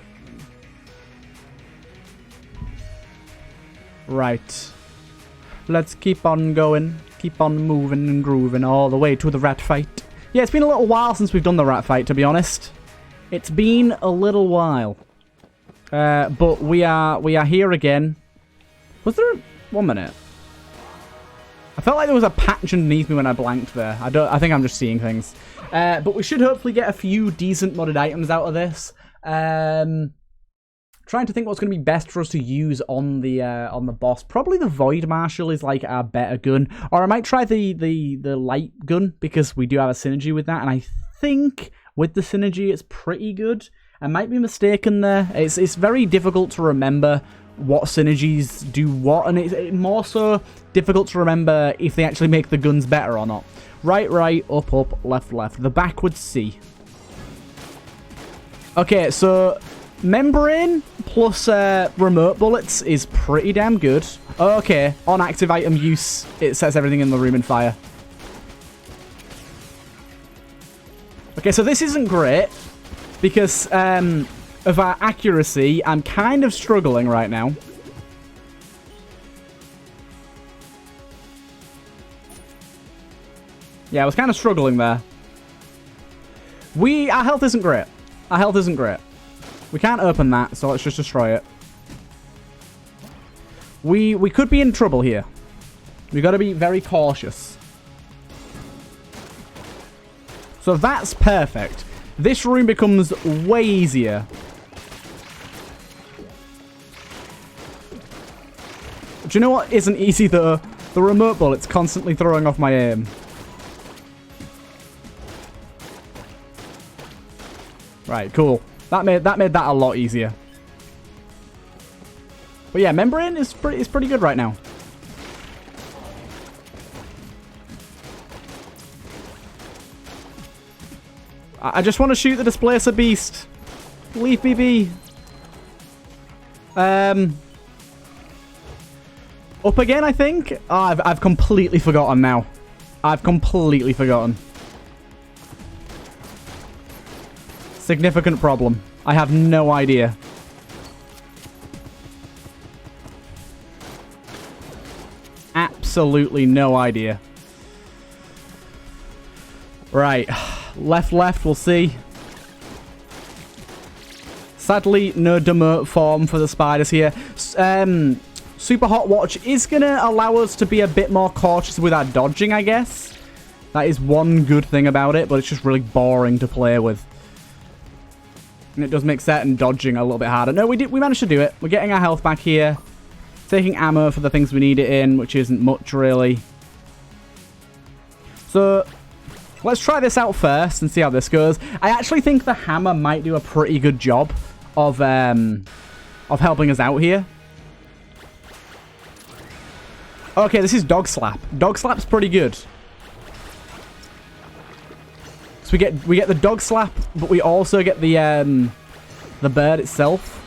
Right. Let's keep on going. Keep on moving and grooving all the way to the rat fight. Yeah, it's been a little while since we've done the rat fight, to be honest. It's been a little while. But we are here again. Was there... 1 minute. I felt like there was a patch underneath me when I blanked there. I think I'm just seeing things. But we should hopefully get a few decent modded items out of this. Trying to think what's going to be best for us to use on the boss. Probably the Void Marshal is like our better gun. Or I might try the light gun, because we do have a synergy with that. And I think with the synergy it's pretty good. I might be mistaken there. It's very difficult to remember what synergies do what. And it's more so difficult to remember if they actually make the guns better or not. Right, right, up, up, left, left. The backwards C. Okay, so membrane plus remote bullets is pretty damn good. Okay, on active item use, it sets everything in the room in fire. Okay, so this isn't great because of our accuracy. I'm kind of struggling right now. Yeah, I was kind of struggling there. Our health isn't great. Our health isn't great. We can't open that, so let's just destroy it. We could be in trouble here. We got to be very cautious. So that's perfect. This room becomes way easier. Do you know what isn't easy though? The remote bullet's constantly throwing off my aim. Right, cool. That made that a lot easier. But yeah, membrane is pretty good right now. I just want to shoot the displacer beast. Leave me be. Up again, I think. Oh, I've completely forgotten now. I've completely forgotten. Significant problem. I have no idea. Absolutely no idea. Right. Left, we'll see. Sadly, no demote form for the spiders here. Super Hot Watch is going to allow us to be a bit more cautious with our dodging, I guess. That is one good thing about it, but it's just really boring to play with. And it does make certain dodging a little bit harder. No, we managed to do it. We're getting our health back here. Taking ammo for the things we need it in, which isn't much, really. So, let's try this out first and see how this goes. I actually think the hammer might do a pretty good job of helping us out here. Okay, this is Dog Slap. Dog Slap's pretty good. So we get the Dog Slap, but we also get the bird itself.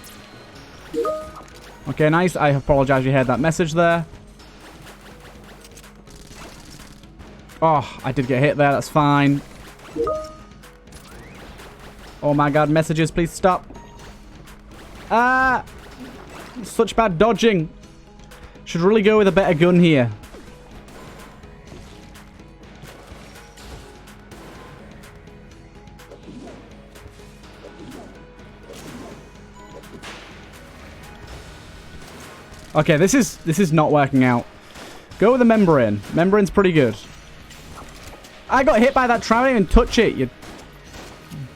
Okay, nice. I apologize you heard that message there. Oh, I did get hit there. That's fine. Oh my god, messages, please stop. Ah! Such bad dodging. Should really go with a better gun here. Okay, this is not working out. Go with the membrane. Membrane's pretty good. I got hit by that tram. I didn't even touch it, you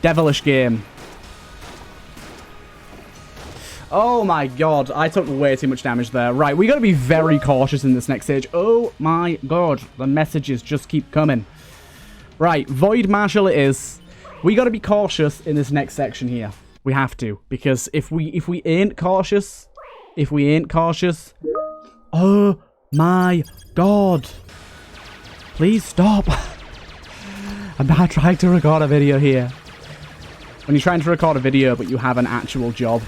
devilish game. Oh my god, I took way too much damage there. Right, we got to be very cautious in this next stage. Oh my god, the messages just keep coming. Right, Void Marshal it is. We got to be cautious in this next section here. We have to, because if we ain't cautious, oh my god. Please stop. I'm not trying to record a video here. When you're trying to record a video, but you have an actual job.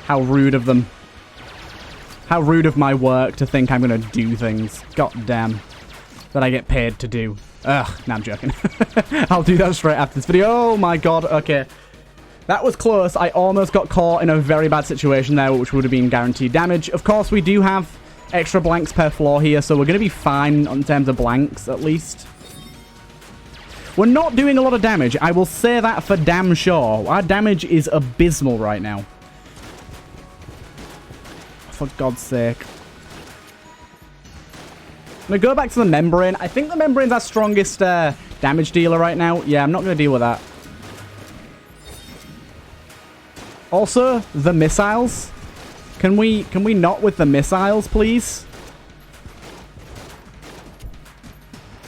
How rude of them. How rude of my work to think I'm going to do things. God damn. That I get paid to do. Ugh, nah, I'm joking. I'll do that straight after this video. Oh my god, okay. That was close. I almost got caught in a very bad situation there, which would have been guaranteed damage. Of course, we do have extra blanks per floor here, so we're going to be fine in terms of blanks, at least. We're not doing a lot of damage. I will say that for damn sure. Our damage is abysmal right now. For God's sake. I'm going to go back to the membrane. I think the membrane's our strongest damage dealer right now. Yeah, I'm not going to deal with that. Also, the missiles. Can we not with the missiles, please?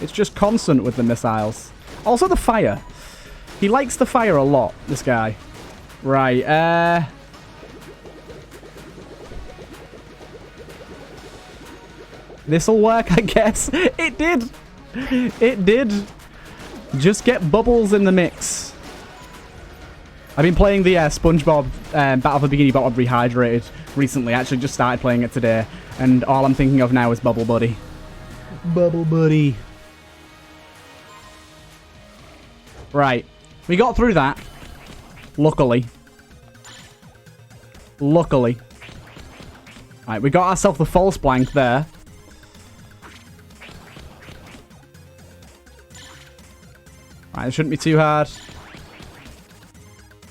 It's just constant with the missiles. Also the fire. He likes the fire a lot, this guy. Right, this'll work, I guess. It did. It did. Just get bubbles in the mix. I've been playing the SpongeBob Battle for Bikini Bottom Rehydrated recently. I actually just started playing it today. And all I'm thinking of now is Bubble Buddy. Bubble Buddy. Right. We got through that. Luckily. Luckily. Right, we got ourselves the false blank there. Right, it shouldn't be too hard.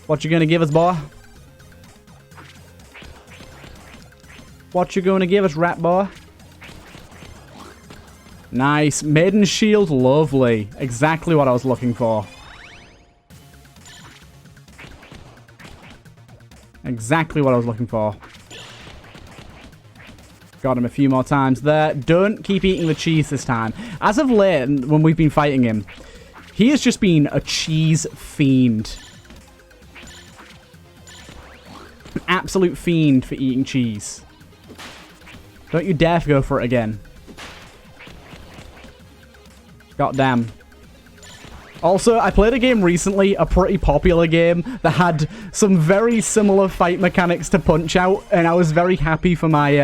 What you gonna give us, boy? What you gonna give us, rat boy? Nice. Maiden shield, lovely. Exactly what I was looking for. Exactly what I was looking for. Got him a few more times there. Don't keep eating the cheese this time. As of late, when we've been fighting him, he has just been a cheese fiend. An absolute fiend for eating cheese. Don't you dare go for it again. God damn. Also, I played a game recently, a pretty popular game, that had some very similar fight mechanics to Punch-Out, and I was very happy for my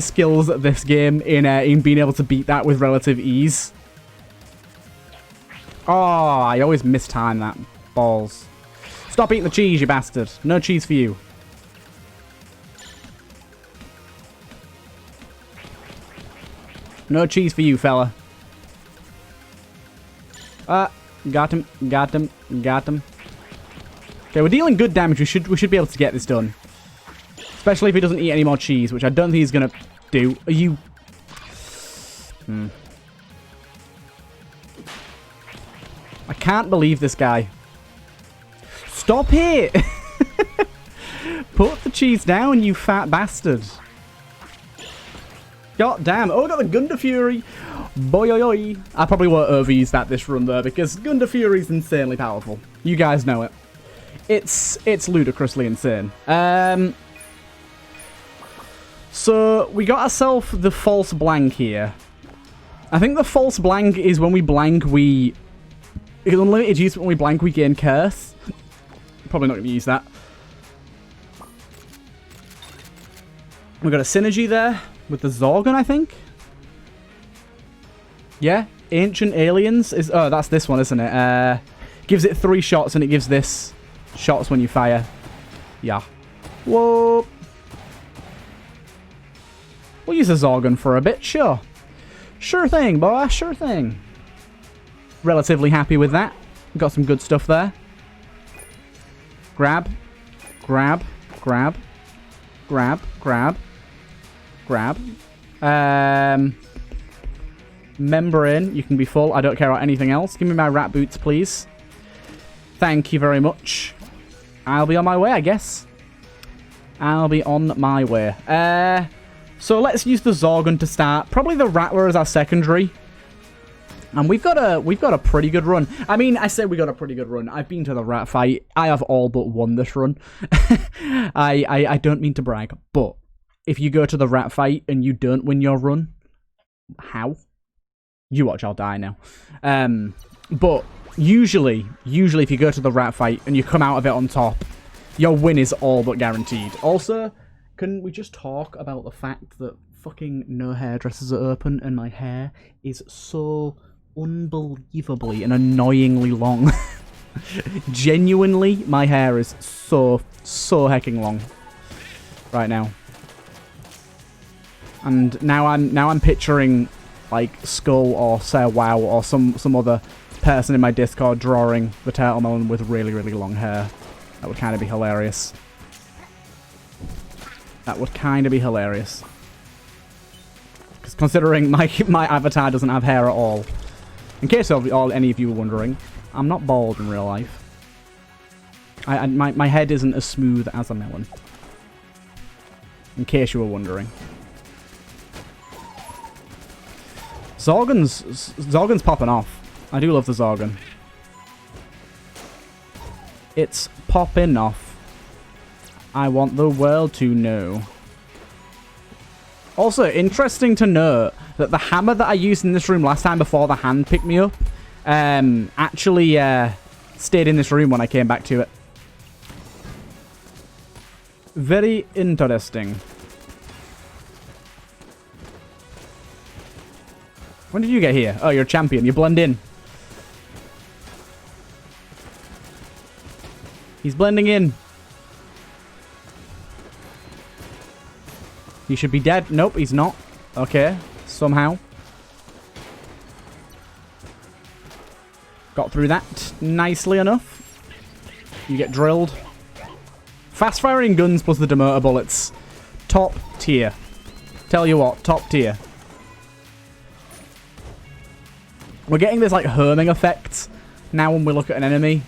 skills at this game in being able to beat that with relative ease. Oh, I always mistime that. Balls. Stop eating the cheese, you bastard. No cheese for you. No cheese for you, fella. Got him. Got him. Got him. Okay, we're dealing good damage. We should be able to get this done. Especially if he doesn't eat any more cheese, which I don't think he's going to do. Are you... I can't believe this guy. Stop it! Put the cheese down, you fat bastard. God damn. Oh, I got the Gunda Fury. Boy. I probably won't overuse that this run, though, because Gunda Fury is insanely powerful. You guys know it. It's ludicrously insane. So, we got ourselves the false blank here. I think the false blank is when we blank, we... It's unlimited use, but when we blank, we gain curse. Probably not going to use that. We've got a synergy there with the Zorgon, I think. Yeah, Ancient Aliens is... Oh, that's this one, isn't it? Gives it 3 shots, and it gives this shots when you fire. Yeah. Whoa. We'll use a Zorgon for a bit, sure. Sure thing, boy, sure thing. Relatively happy with that. Got some good stuff there. Grab. Grab. Grab. Grab. Grab. Grab. Membrane. You can be full. I don't care about anything else. Give me my rat boots, please. Thank you very much. I'll be on my way, I guess. I'll be on my way. So let's use the Zorgon to start. Probably the Rattler as our secondary. And we've got a pretty good run. I mean, I say we got a pretty good run. I've been to the rat fight. I have all but won this run. I don't mean to brag, but if you go to the rat fight and you don't win your run, how? You watch, I'll die now. But usually if you go to the rat fight and you come out of it on top, your win is all but guaranteed. Also, can we just talk about the fact that fucking no hairdressers are open and my hair is so unbelievably and annoyingly long. Genuinely, my hair is so hecking long right now. And now I'm picturing like Skull or Say Wow or some other person in my Discord drawing the TurtleMelon with really long hair. That would kind of be hilarious. That would kind of be hilarious. Because considering my avatar doesn't have hair at all. In case any of you were wondering, I'm not bald in real life. My head isn't as smooth as a melon. In case you were wondering. Zorgon's popping off. I do love the Zorgon. It's popping off. I want the world to know. Also, interesting to note that the hammer that I used in this room last time before the hand picked me up actually stayed in this room when I came back to it. Very interesting. When did you get here? Oh, you're a champion. You blend in. He's blending in. He should be dead. Nope, he's not. Okay, somehow. Got through that nicely enough. You get drilled. Fast firing guns plus the demoter bullets. Top tier. Tell you what, top tier. We're getting this like homing effect now when we look at an enemy.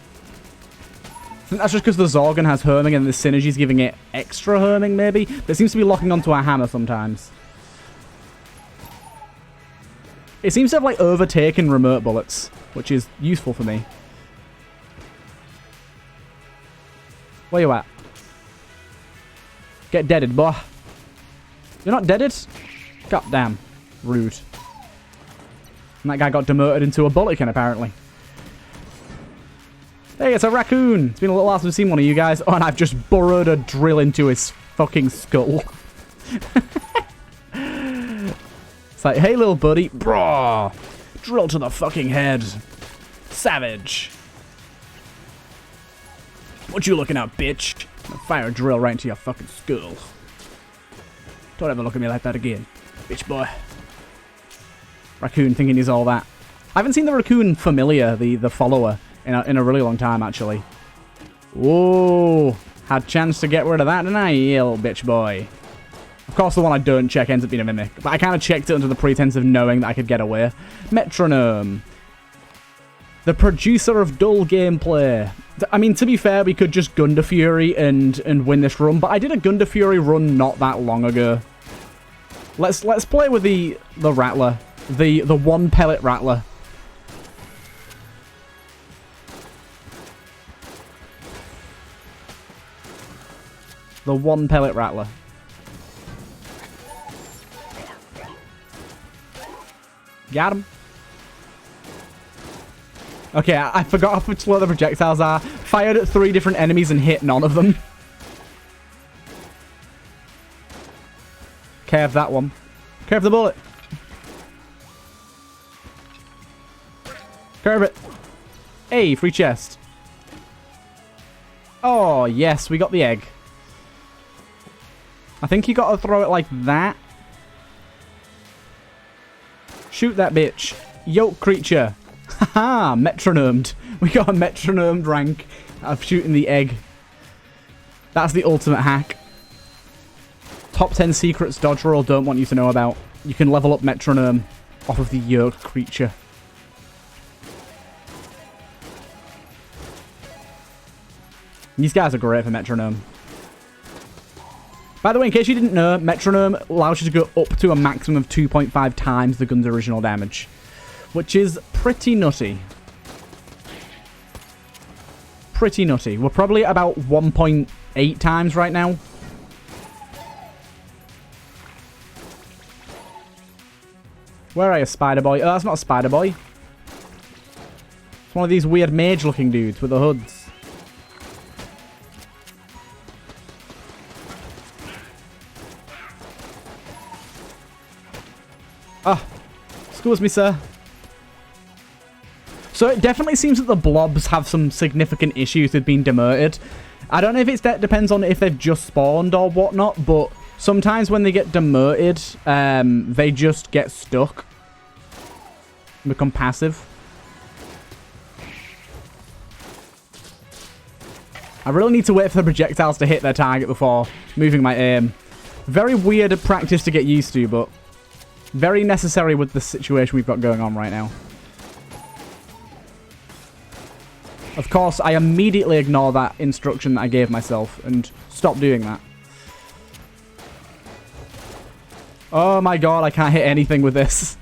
I think that's just because the Zorgon has homing and the synergy's giving it extra homing, maybe. But it seems to be locking onto our hammer sometimes. It seems to have like overtaken remote bullets, which is useful for me. Where you at? Get deaded, boy. You're not deaded? God damn. Rude. And that guy got demoted into a bullikin, apparently. Hey, it's a raccoon. It's been a little while since we've seen one of you guys. Oh, and I've just burrowed a drill into his fucking skull. It's like, hey, little buddy. Bro, drill to the fucking head. Savage. What you looking at, bitch? I'll fire a drill right into your fucking skull. Don't ever look at me like that again, bitch boy. Raccoon thinking he's all that. I haven't seen the raccoon familiar, the follower, in a really long time, actually. Whoa. Had chance to get rid of that, didn't I, you little bitch boy? Of course, the one I don't check ends up being a mimic. But I kind of checked it under the pretense of knowing that I could get away. Metronome. The producer of dull gameplay. I mean, to be fair, we could just Gunda Fury and win this run. But I did a Gunda Fury run not that long ago. Let's play with the Rattler. The one pellet Rattler. The one pellet Rattler. Got him. Okay, I forgot how slow the projectiles are. Fired at 3 different enemies and hit none of them. Curve that one. Curve the bullet. Curve it. Hey, free chest. Oh, yes, we got the egg. I think you got to throw it like that. Shoot that bitch. Yoke creature. Haha, metronomed. We got a metronomed rank of shooting the egg. That's the ultimate hack. Top 10 secrets dodge roll don't want you to know about. You can level up metronome off of the yoke creature. These guys are great for metronome. By the way, in case you didn't know, metronome allows you to go up to a maximum of 2.5 times the gun's original damage, which is pretty nutty. Pretty nutty. We're probably at about 1.8 times right now. Where are you, Spider Boy? Oh, that's not a Spider Boy. It's one of these weird mage-looking dudes with the hoods. Ah, excuse me, sir. So it definitely seems that the blobs have some significant issues with being demoted. I don't know if that depends on if they've just spawned or whatnot, but sometimes when they get demoted, they just get stuck. Become passive. I really need to wait for the projectiles to hit their target before moving my aim. Very weird practice to get used to, but very necessary with the situation we've got going on right now. Of course, I immediately ignore that instruction that I gave myself and stop doing that. Oh my god, I can't hit anything with this.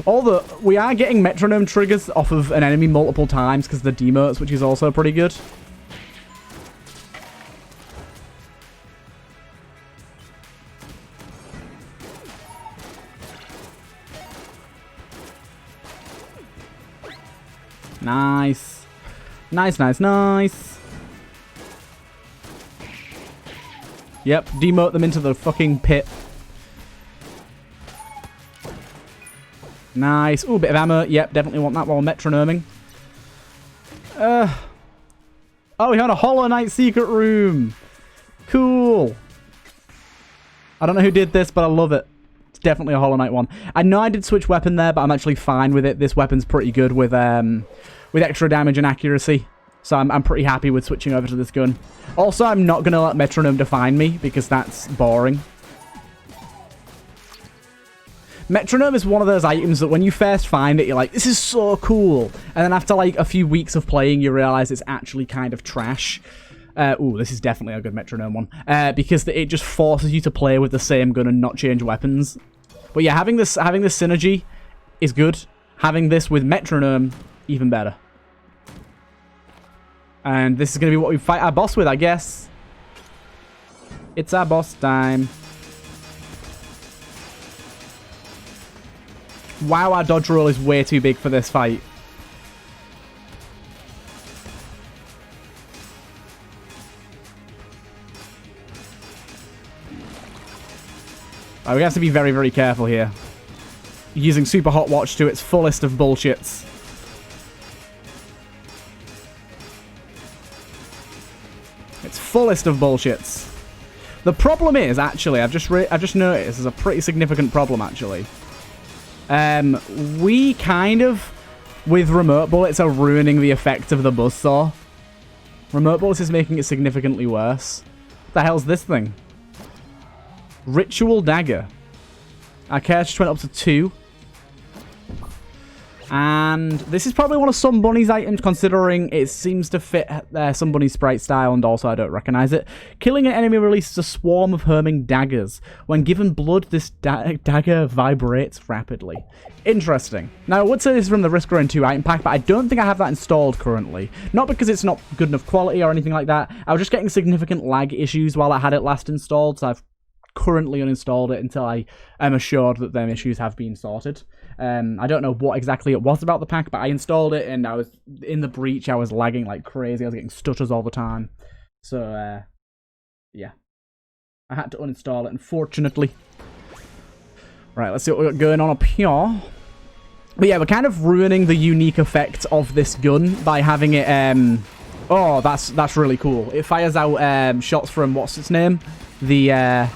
Although, we are getting metronome triggers off of an enemy multiple times because of the demotes, which is also pretty good. Nice. Nice, nice, nice. Yep, demote them into the fucking pit. Nice. Ooh, bit of ammo. Yep, definitely want that while metronoming. Oh, we found a Hollow Knight secret room. Cool. I don't know who did this, but I love it. It's definitely a Hollow Knight one. I know I did switch weapon there, but I'm actually fine with it. This weapon's pretty good with extra damage and accuracy. So I'm pretty happy with switching over to this gun. Also, I'm not going to let metronome define me because that's boring. Metronome is one of those items that when you first find it, you're like, this is so cool. And then after like a few weeks of playing, you realize it's actually kind of trash. Ooh, this is definitely a good metronome one. Because it just forces you to play with the same gun and not change weapons. But yeah, having this synergy is good. Having this with metronome, even better. And this is going to be what we fight our boss with, I guess. It's our boss time. Wow, our dodge roll is way too big for this fight. Oh, we have to be very, very careful here. Using Super Hot Watch to its fullest of bullshits. Its fullest of bullshits. The problem is, actually, I've just noticed there's a pretty significant problem, actually. We kind of, with remote bullets, are ruining the effect of the buzzsaw. Remote bullets is making it significantly worse. What the hell's this thing? Ritual dagger. Our care just went up to 2. And this is probably one of Sun Bunny's items, considering it seems to fit Sun Bunny's sprite style, and also I don't recognize it. Killing an enemy releases a swarm of homing daggers. When given blood, this dagger vibrates rapidly. Interesting. Now, I would say this is from the Risk Run 2 item pack, but I don't think I have that installed currently. Not because it's not good enough quality or anything like that. I was just getting significant lag issues while I had it last installed, so I've currently uninstalled it until I am assured that them issues have been sorted. I don't know what exactly it was about the pack, but I installed it and I was in the breach. I was lagging like crazy. I was getting stutters all the time. So, yeah. I had to uninstall it, unfortunately. Right, let's see what we've got going on up here. But yeah, we're kind of ruining the unique effect of this gun by having it, oh, that's really cool. It fires out shots from, what's its name? The, I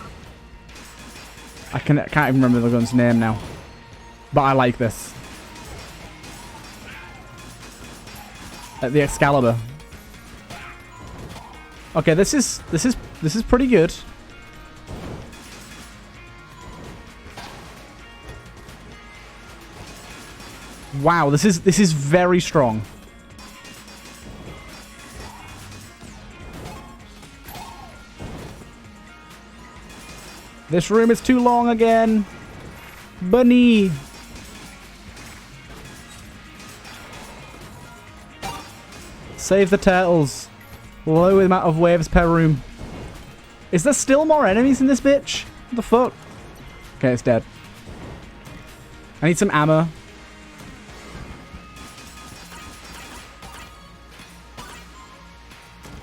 can't even remember the gun's name now. But I like this. The Excalibur. Okay, this is pretty good. Wow, this is very strong. This room is too long again. Bunny. Save the turtles. Low amount of waves per room. Is there still more enemies in this bitch? What the fuck? Okay, it's dead. I need some ammo.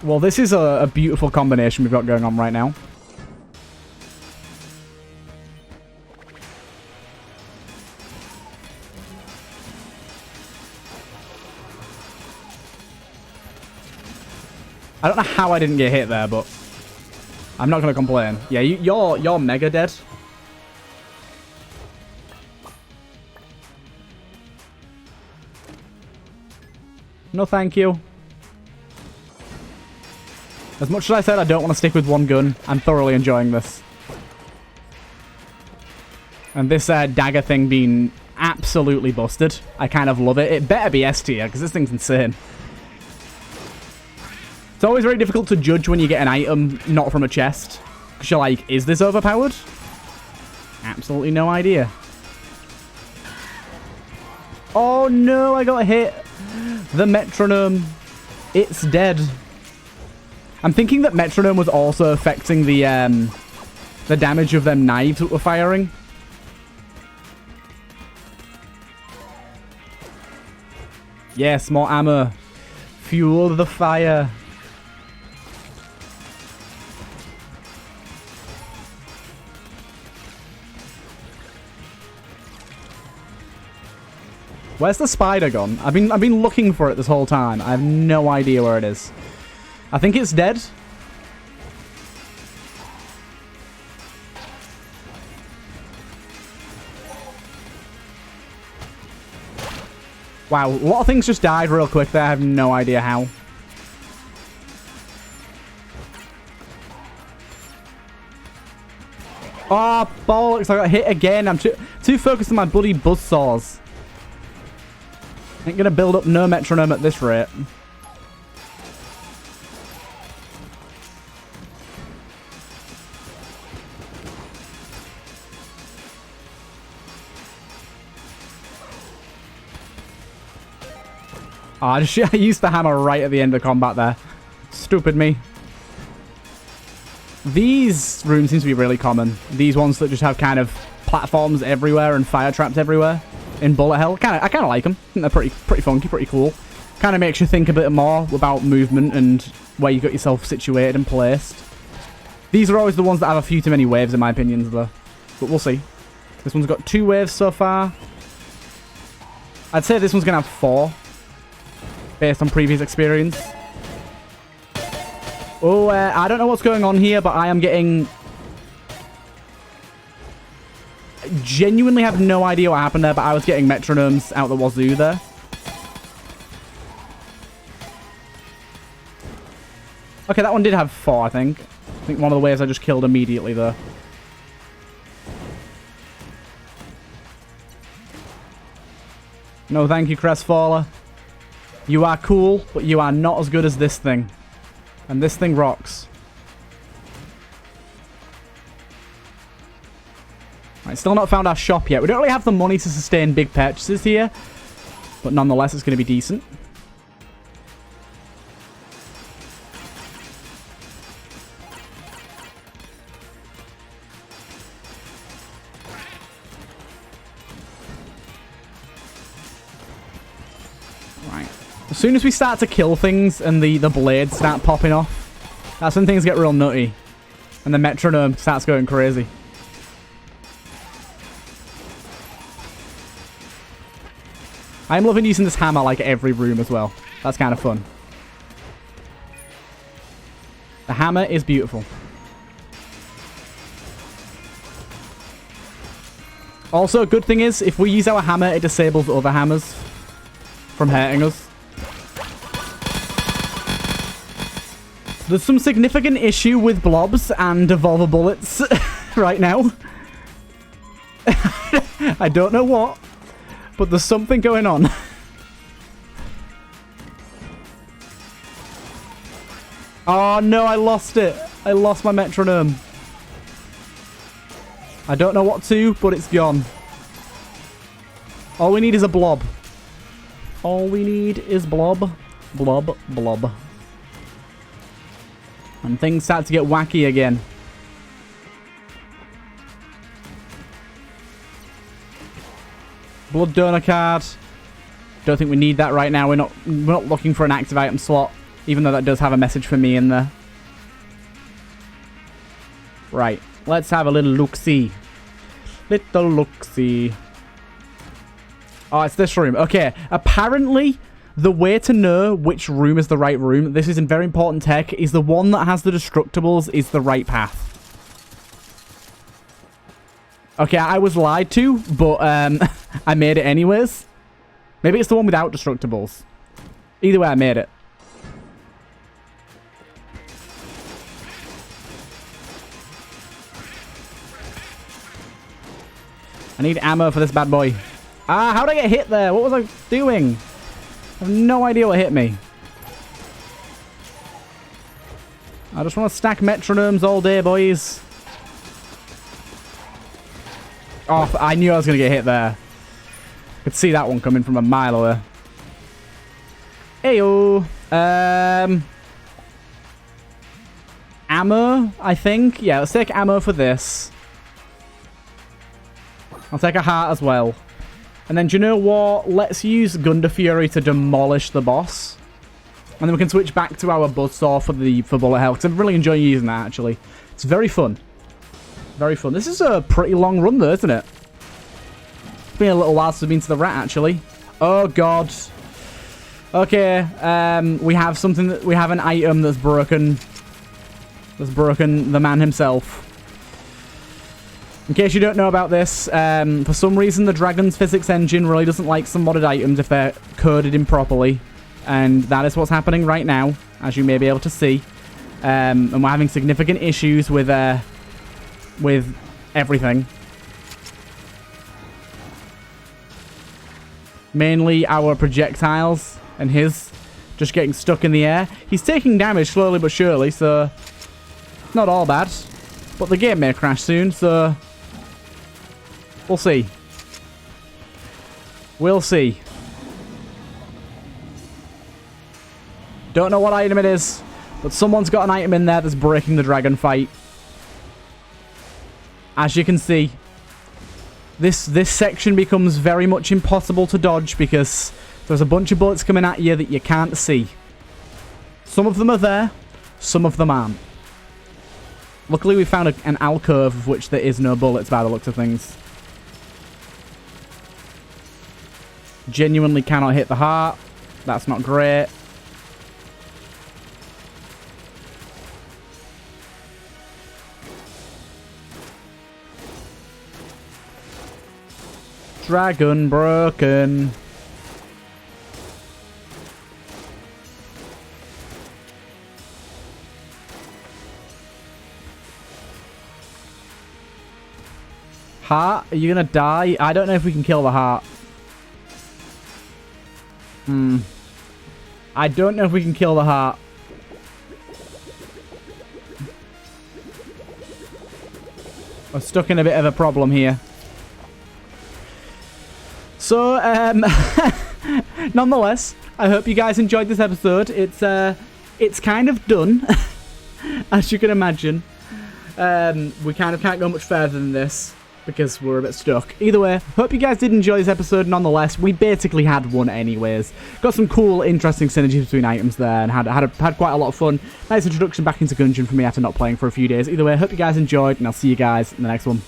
Well, this is a beautiful combination we've got going on right now. I don't know how I didn't get hit there, but I'm not going to complain. Yeah, you're mega dead. No, thank you. As much as I said I don't want to stick with one gun, I'm thoroughly enjoying this. And this dagger thing being absolutely busted. I kind of love it. It better be S tier, because this thing's insane. It's always very difficult to judge when you get an item not from a chest. Because you're like, is this overpowered? Absolutely no idea. Oh no, I got hit. The metronome. It's dead. I'm thinking that metronome was also affecting the damage of them knives that were firing. Yes, more ammo. Fuel the fire. Where's the spider gone? I've been looking for it this whole time. I have no idea where it is. I think it's dead. Wow, a lot of things just died real quick there. I have no idea how. Oh, bollocks. I got hit again. I'm too focused on my bloody buzzsaws. Ain't gonna build up no metronome at this rate. Oh, I used the hammer right at the end of combat there. Stupid me. These rooms seem to be really common. These ones that just have kind of platforms everywhere and fire traps everywhere. In bullet hell. I kind of like them. I think they're pretty funky, pretty cool. Kind of makes you think a bit more about movement and where you got yourself situated and placed. These are always the ones that have a few too many waves, in my opinion, though. But we'll see. This one's got 2 waves so far. I'd say this one's going to have 4. Based on previous experience. Oh, I don't know what's going on here, but I am getting... genuinely have no idea what happened there, but I was getting metronomes out the wazoo there. Okay, that one did have 4, I think. I think one of the waves I just killed immediately, though. No, thank you, Crestfaller. You are cool, but you are not as good as this thing. And this thing rocks. Right, still not found our shop yet. We don't really have the money to sustain big purchases here. But nonetheless, it's going to be decent. As soon as we start to kill things and the blades start popping off, that's when things get real nutty. And the metronome starts going crazy. I'm loving using this hammer like every room as well. That's kind of fun. The hammer is beautiful. Also, a good thing is, if we use our hammer, it disables other hammers from hurting us. There's some significant issue with blobs and devolver bullets right now. I don't know what, but there's something going on. Oh no, I lost it. I lost my metronome. I don't know what to, but it's gone. All we need is a blob. All we need is blob, blob, blob. And things start to get wacky again. Blood donor card. Don't think we need that right now. We're not looking for an active item slot, even though that does have a message for me in there. Right. Let's have a little look-see. Little look-see. Oh, it's this room. Okay. Apparently, the way to know which room is the right room, this is a very important tech, is the one that has the destructibles is the right path. Okay, I was lied to, but I made it anyways. Maybe it's the one without destructibles. Either way, I made it. I need ammo for this bad boy. Ah, how did I get hit there? What was I doing? I have no idea what hit me. I just want to stack metronomes all day, boys. Oh, I knew I was going to get hit there. Could see that one coming from a mile away. Heyo. Ammo, I think. Yeah, let's take ammo for this. I'll take a heart as well. And then, do you know what? Let's use Gunder Fury to demolish the boss. And then we can switch back to our BUZZOFF for bullet hell. Because I'm really enjoying using that, actually. It's very fun. Very fun. This is a pretty long run, though, isn't it? It's been a little while since we've been to the rat, actually. Oh, God. Okay. We have something that... We have an item that's broken. That's broken the man himself. In case you don't know about this, for some reason the Dragon's physics engine really doesn't like some modded items if they're coded improperly. And that is what's happening right now, as you may be able to see. And we're having significant issues with everything. Mainly our projectiles and his just getting stuck in the air. He's taking damage slowly but surely, so not all bad. But the game may crash soon, so... We'll see. We'll see. Don't know what item it is, but someone's got an item in there that's breaking the dragon fight. As you can see, this section becomes very much impossible to dodge because there's a bunch of bullets coming at you that you can't see. Some of them are there, some of them aren't. Luckily, we found an alcove of which there is no bullets by the looks of things. Genuinely cannot hit the heart. That's not great. Dragon broken. Heart, are you gonna die? I don't know if we can kill the heart. I don't know if we can kill the heart. We're stuck in a bit of a problem here. So, nonetheless, I hope you guys enjoyed this episode. It's kind of done, as you can imagine. We kind of can't go much further than this, because we're a bit stuck. Either way, hope you guys did enjoy this episode nonetheless. We basically had one anyways. Got some cool, interesting synergies between items there and had quite a lot of fun. Nice introduction back into Gungeon for me after not playing for a few days. Either way, hope you guys enjoyed, and I'll see you guys in the next one.